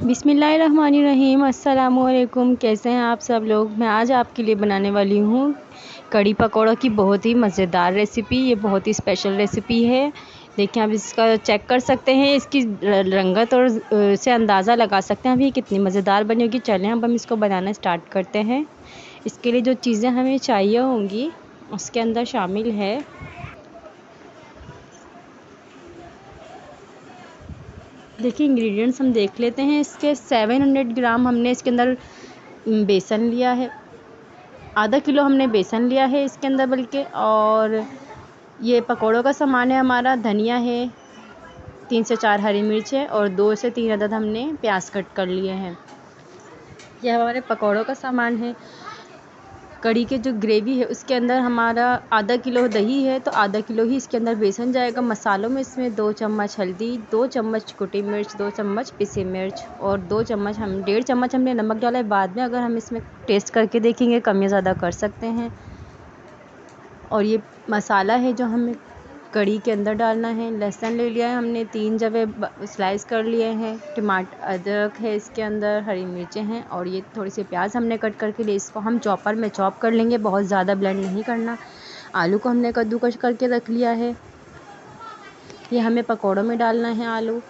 बिस्मिल्लाहिर्रहमानिर्रहीम। अस्सलामुअलैकुम। कैसे हैं आप सब लोग। मैं आज आपके लिए बनाने वाली हूँ कड़ी पकौड़ा की बहुत ही मज़ेदार रेसिपी। ये बहुत ही स्पेशल रेसिपी है। देखिए, आप इसका चेक कर सकते हैं, इसकी रंगत और से अंदाज़ा लगा सकते हैं अभी कितनी मज़ेदार बनी होगी। चलें अब हम इसको बनाना स्टार्ट करते हैं। इसके लिए जो चीज़ें हमें चाहिए होंगी उसके अंदर शामिल है देखिए, इंग्रेडिएंट्स हम देख लेते हैं। इसके 700 ग्राम हमने इसके अंदर बेसन लिया है। आधा किलो हमने बेसन लिया है इसके अंदर बल्कि। और ये पकौड़ों का सामान है हमारा। धनिया है, 3 से 4 हरी मिर्च है और 2 से 3 अदद हमने प्याज कट कर लिए हैं। यह हमारे पकौड़ों का सामान है। कड़ी के जो ग्रेवी है उसके अंदर हमारा आधा किलो दही है, तो आधा किलो ही इसके अंदर बेसन जाएगा। मसालों में इसमें 2 चम्मच हल्दी, 2 चम्मच कुटी मिर्च, 2 चम्मच पिसी मिर्च और 2 चम्मच 1.5 चम्मच हमने नमक डाला है। बाद में अगर हम इसमें टेस्ट करके देखेंगे, कम या ज़्यादा कर सकते हैं। और ये मसाला है जो हमें कड़ी के अंदर डालना है। लहसुन ले लिया है हमने 3 जवे स्लाइस कर लिए हैं। टमाटर, अदरक है इसके अंदर, हरी मिर्चें हैं और ये थोड़ी सी प्याज हमने कट करके लिए। इसको हम चॉपर में चॉप कर लेंगे, बहुत ज़्यादा ब्लेंड नहीं करना। आलू को हमने कद्दूकस करके रख लिया है। ये हमें पकौड़ों में डालना है आलू।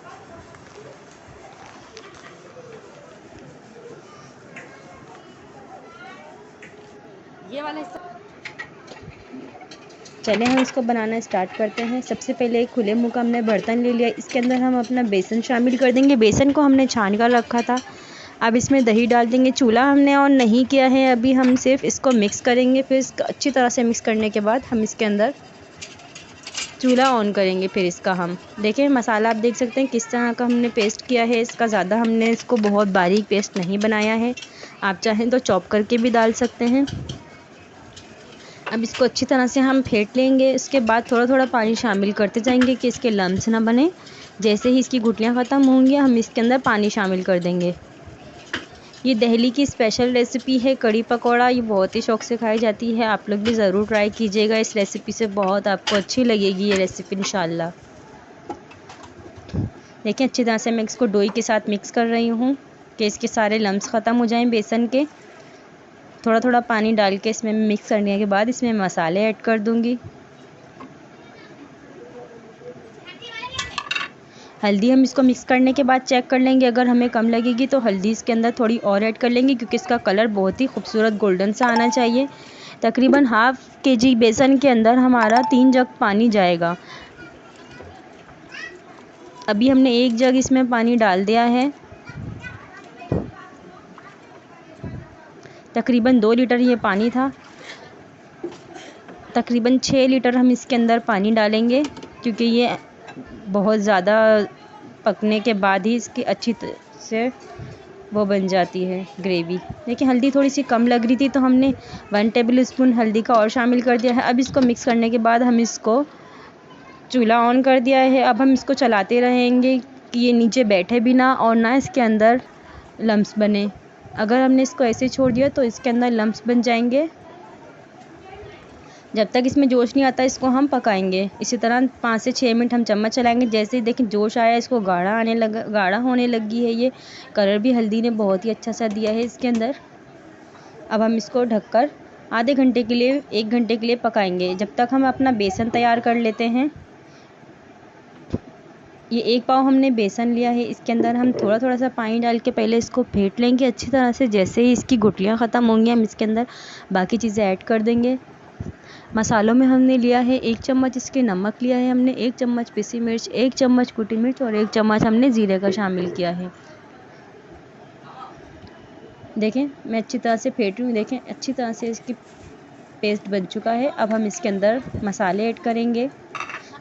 ये वाला चले हम इसको बनाना स्टार्ट करते हैं। सबसे पहले एक खुले मुँह का हमने बर्तन ले लिया। इसके अंदर हम अपना बेसन शामिल कर देंगे। बेसन को हमने छान कर रखा था। अब इसमें दही डाल देंगे। चूल्हा हमने ऑन नहीं किया है अभी, हम सिर्फ इसको मिक्स करेंगे। फिर इसको अच्छी तरह से मिक्स करने के बाद हम इसके अंदर चूल्हा ऑन करेंगे। फिर इसका हम देखें, मसाला आप देख सकते हैं किस तरह का हमने पेस्ट किया है। इसका ज़्यादा हमने इसको बहुत बारीक पेस्ट नहीं बनाया है। आप चाहें तो चॉप करके भी डाल सकते हैं। अब इसको अच्छी तरह से हम फेंट लेंगे। इसके बाद थोड़ा थोड़ा पानी शामिल करते जाएंगे कि इसके लम्स ना बने। जैसे ही इसकी गुठलियाँ ख़त्म होंगी हम इसके अंदर पानी शामिल कर देंगे। ये दिल्ली की स्पेशल रेसिपी है कड़ी पकौड़ा। ये बहुत ही शौक़ से खाई जाती है। आप लोग भी ज़रूर ट्राई कीजिएगा इस रेसिपी से, बहुत आपको अच्छी लगेगी ये रेसिपी इंशाल्लाह। देखिए, अच्छी तरह से मैं इसको डोई के साथ मिक्स कर रही हूँ कि इसके सारे लम्स ख़त्म हो जाएं बेसन के। थोड़ा थोड़ा पानी डाल के इसमें मिक्स करने के बाद इसमें मसाले ऐड कर दूंगी। हल्दी हम इसको मिक्स करने के बाद चेक कर लेंगे, अगर हमें कम लगेगी तो हल्दी इसके अंदर थोड़ी और ऐड कर लेंगे, क्योंकि इसका कलर बहुत ही खूबसूरत गोल्डन सा आना चाहिए। तकरीबन हाफ़ kg बेसन के अंदर हमारा 3 जग पानी जाएगा। अभी हमने 1 जग इसमें पानी डाल दिया है। तकरीबन 2 लीटर ये पानी था। तकरीबन 6 लीटर हम इसके अंदर पानी डालेंगे, क्योंकि ये बहुत ज़्यादा पकने के बाद ही इसकी अच्छी से वो बन जाती है ग्रेवी। देखिए, हल्दी थोड़ी सी कम लग रही थी तो हमने 1 टेबल स्पून हल्दी का और शामिल कर दिया है। अब इसको मिक्स करने के बाद हम इसको चूल्हा ऑन कर दिया है। अब हम इसको चलाते रहेंगे कि ये नीचे बैठे भी ना और ना इसके अंदर लम्स बने। अगर हमने इसको ऐसे छोड़ दिया तो इसके अंदर लम्स बन जाएंगे। जब तक इसमें जोश नहीं आता इसको हम पकाएंगे। इसी तरह 5 से 6 मिनट हम चम्मच चलाएंगे। जैसे ही देखें जोश आया, इसको गाढ़ा होने लगी है। ये कलर भी हल्दी ने बहुत ही अच्छा सा दिया है इसके अंदर। अब हम इसको ढककर आधे घंटे के लिए 1 घंटे के लिए पकाएंगे, जब तक हम अपना बेसन तैयार कर लेते हैं। ये 1 पाव हमने बेसन लिया है। इसके अंदर हम थोड़ा थोड़ा सा पानी डाल के पहले इसको फेंट लेंगे अच्छी तरह से। जैसे ही इसकी गुठलियाँ ख़त्म होंगी हम इसके अंदर बाकी चीज़ें ऐड कर देंगे। मसालों में हमने लिया है 1 चम्मच इसके नमक लिया है हमने, 1 चम्मच पिसी मिर्च, 1 चम्मच कुटी मिर्च और 1 चम्मच हमने ज़ीरे का शामिल किया है। देखें, मैं अच्छी तरह से फेंट रही हूँ। देखें, अच्छी तरह से इसकी पेस्ट बन चुका है। अब हम इसके अंदर मसाले ऐड करेंगे।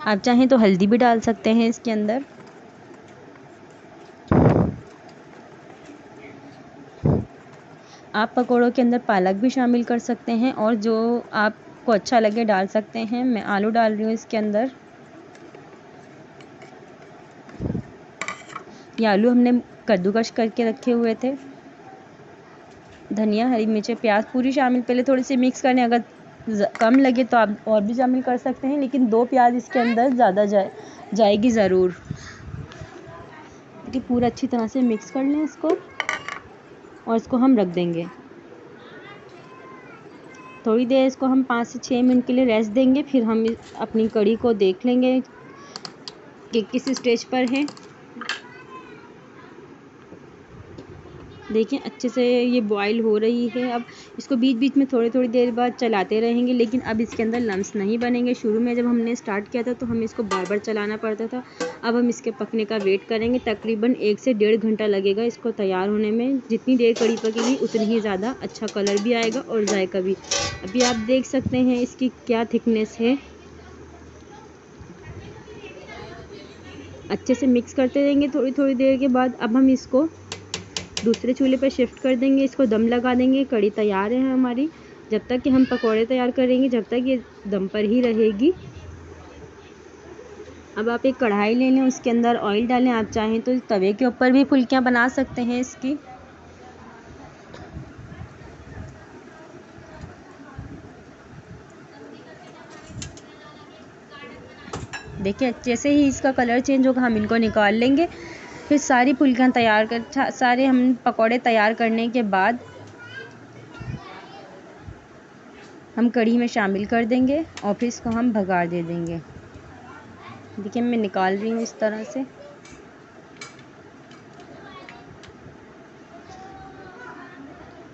आप चाहें तो हल्दी भी डाल सकते हैं इसके अंदर। आप पकौड़ों के अंदर पालक भी शामिल कर सकते हैं और जो आपको अच्छा लगे डाल सकते हैं। मैं आलू डाल रही हूँ इसके अंदर। ये आलू हमने कद्दूकस करके रखे हुए थे। धनिया, हरी मिर्चें, प्याज पूरी शामिल पहले थोड़ी सी मिक्स करने। अगर कम लगे तो आप और भी शामिल कर सकते हैं, लेकिन 2 प्याज इसके अंदर ज़्यादा जाएगी ज़रूर। ताकि पूरा अच्छी तरह से मिक्स कर लें इसको, और इसको हम रख देंगे। थोड़ी देर इसको हम 5 से 6 मिनट के लिए रेस्ट देंगे। फिर हम अपनी कढ़ी को देख लेंगे कि किस स्टेज पर है। देखिए अच्छे से ये बॉईल हो रही है। अब इसको बीच बीच में थोड़ी देर बाद चलाते रहेंगे, लेकिन अब इसके अंदर लम्स नहीं बनेंगे। शुरू में जब हमने स्टार्ट किया था तो हमें इसको बार बार चलाना पड़ता था। अब हम इसके पकने का वेट करेंगे। तकरीबन 1 से 1.5 घंटा लगेगा इसको तैयार होने में। जितनी देर कढ़ी पकेगी उतनी ही ज़्यादा अच्छा कलर भी आएगा और जायका भी। अभी आप देख सकते हैं इसकी क्या थिकनेस है। अच्छे से मिक्स करते रहेंगे थोड़ी देर के बाद। अब हम इसको दूसरे चूल्हे पर शिफ्ट कर देंगे, इसको दम लगा देंगे। कढ़ी तैयार है हमारी। जब तक कि हम पकौड़े तैयार करेंगे जब तक ये दम पर ही रहेगी। अब आप एक कढ़ाई ले लें, उसके अंदर ऑयल डालें। आप चाहें तो तवे के ऊपर भी फुल्कियाँ बना सकते हैं इसकी। देखिए अच्छे से ही इसका कलर चेंज होगा, हम इनको निकाल लेंगे। फिर सारी फुल्कियाँ तैयार कर सारे हम पकौड़े तैयार करने के बाद हम कढ़ी में शामिल कर देंगे और फिर इसको हम भगार दे देंगे। देखिए मैं निकाल रही हूँ इस तरह से।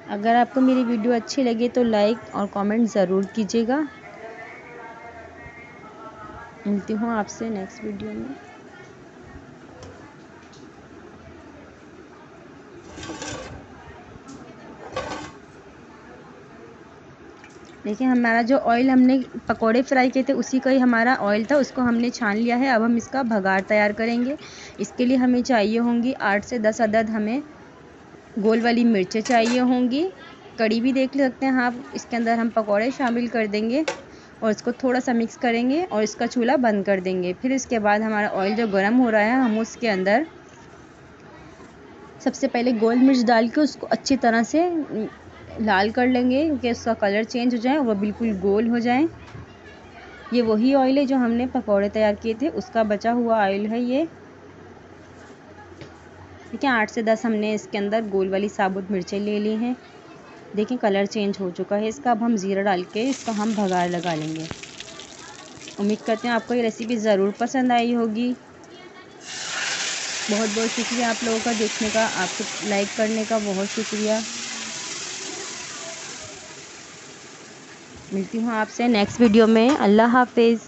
अगर आपको मेरी वीडियो अच्छी लगे तो लाइक और कमेंट ज़रूर कीजिएगा। मिलती हूँ आपसे नेक्स्ट वीडियो में। देखिए हमारा जो ऑयल हमने पकोड़े फ्राई किए थे उसी का ही हमारा ऑयल था, उसको हमने छान लिया है। अब हम इसका भगार तैयार करेंगे। इसके लिए हमें चाहिए होंगी 8 से 10 अदद हमें गोल वाली मिर्चें चाहिए होंगी। कड़ी भी देख सकते हैं आप। इसके अंदर हम पकोड़े शामिल कर देंगे और इसको थोड़ा सा मिक्स करेंगे और इसका चूल्हा बंद कर देंगे। फिर इसके बाद हमारा ऑयल जो गर्म हो रहा है हम उसके अंदर सबसे पहले गोल मिर्च डाल के उसको अच्छी तरह से लाल कर लेंगे कि उसका कलर चेंज हो जाए और वह बिल्कुल गोल हो जाए। ये वही ऑयल है जो हमने पकौड़े तैयार किए थे, उसका बचा हुआ ऑयल है ये। देखिए 8 से 10 हमने इसके अंदर गोल वाली साबुत मिर्चें ले ली हैं। देखिए कलर चेंज हो चुका है इसका। अब हम ज़ीरा डाल के इसका हम भगार लगा लेंगे। उम्मीद करते हैं आपको ये रेसिपी ज़रूर पसंद आई होगी। बहुत बहुत शुक्रिया आप लोगों का देखने का, आपको लाइक करने का बहुत शुक्रिया। मिलती हूँ आपसे नेक्स्ट वीडियो में। अल्लाह हाफिज़।